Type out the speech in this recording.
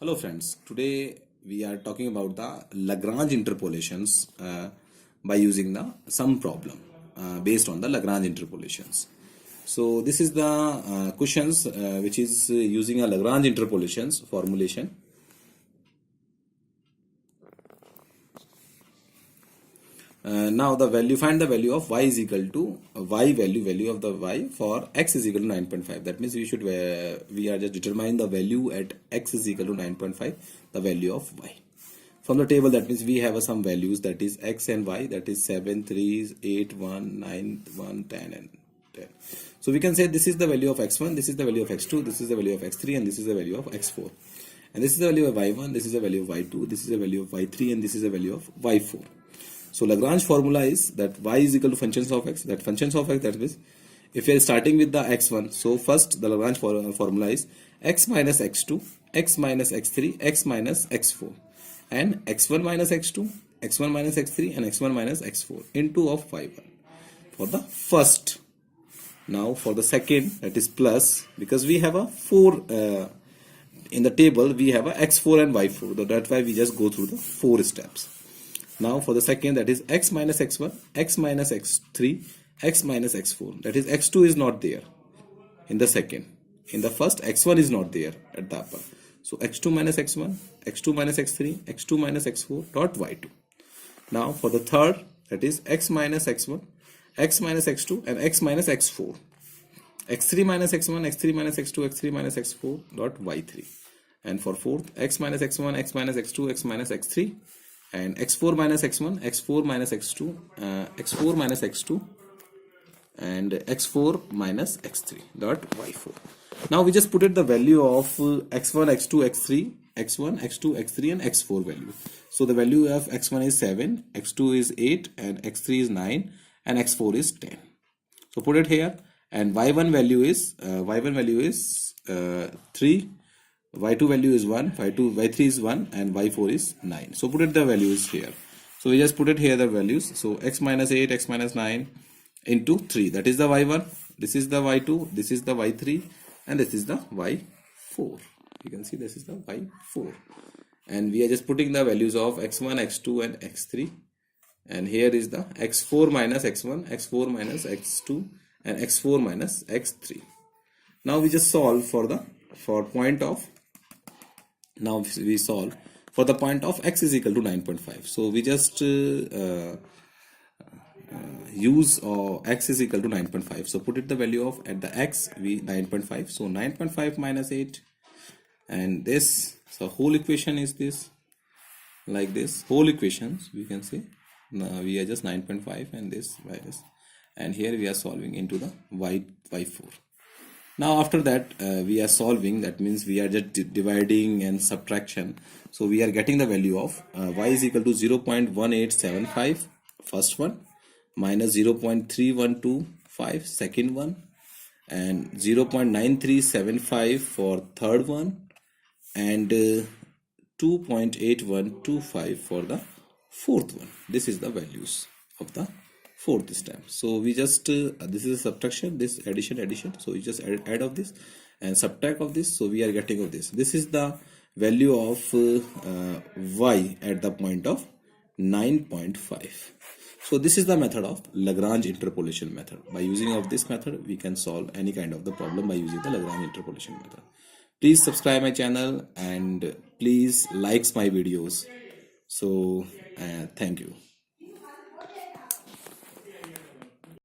Hello friends, today we are talking about the Lagrange interpolations by using the sum problem based on the Lagrange interpolations. So this is the questions which is using a Lagrange interpolations formulation. Now find the value of y is equal to value of the y for x is equal to 9.5. That means we are just determining the value at x is equal to 9.5, the value of y. From the table, that means we have some values, that is x and y, that is 7, 3, 8, 1, 9, 1, 10 and 10. So we can say this is the value of x1, this is the value of x2, this is the value of x3 and this is the value of x4. And this is the value of y1, this is the value of y2, this is the value of y3 and this is the value of y4. So Lagrange formula is that y is equal to functions of x. That functions of x, that means if we are starting with the x1, so first the Lagrange formula is x minus x2, x minus x3, x minus x4, and x1 minus x2, x1 minus x3, and x1 minus x4 into of y1 for the first. Now for the second, that is plus, because we have a 4 in the table, we have a x4 and y4. So that's why we just go through the 4 steps. Now for the second, that is x minus x1, x minus x3, x minus x4. That is x2 is not there in the second. In the first, x1 is not there at the upper. So x2 minus x1, x2 minus x3, x2 minus x4 dot y2. Now for the third, that is x minus x1, x minus x2 and x minus x4. x3 minus x1, x3 minus x2, x3 minus x4 dot y3. And for fourth, x minus x1, x minus x2, x minus x3. And x4 minus x1, x4 minus x2, x4 minus x2, and x4 minus x3 dot y4. Now we just put it the value of x1, x2, x3, x1, x2, x3 and x4 value. So the value of x1 is 7, x2 is 8, and x3 is 9, and x4 is 10. So put it here, and y1 value is 3. Y2 value is 1, y3 is 1, and y4 is 9. So put it the values here. So we just put it here the values. So x minus 8, x minus 9 into 3. That is the y1. This is the y2. This is the y3. And this is the y4. You can see this is the y4. And we are just putting the values of x1, x2 and x3. And here is the x4 minus x1, x4 minus x2 and x4 minus x3. Now we just solve for the point of x is equal to 9.5. So we just use x is equal to 9.5. So put it the value of at the x, we 9.5. So 9.5 minus 8, and this, so whole equation is this, like this whole equations we can say. Now we are just 9.5 and this by this, and here we are solving into the y4. Now after that we are solving, that means we are just dividing and subtraction. So we are getting the value of y is equal to 0.1875 first one, minus 0.3125 second one, and 0.9375 for third one, and 2.8125 for the fourth one. This is the values of the fourth step. So we just this is a subtraction, this addition. So we just add of this and subtract of this. So we are getting of this. This is the value of y at the point of 9.5. So this is the method of Lagrange interpolation method. By using of this method, we can solve any kind of the problem by using the Lagrange interpolation method. Please subscribe my channel and please likes my videos. So thank you.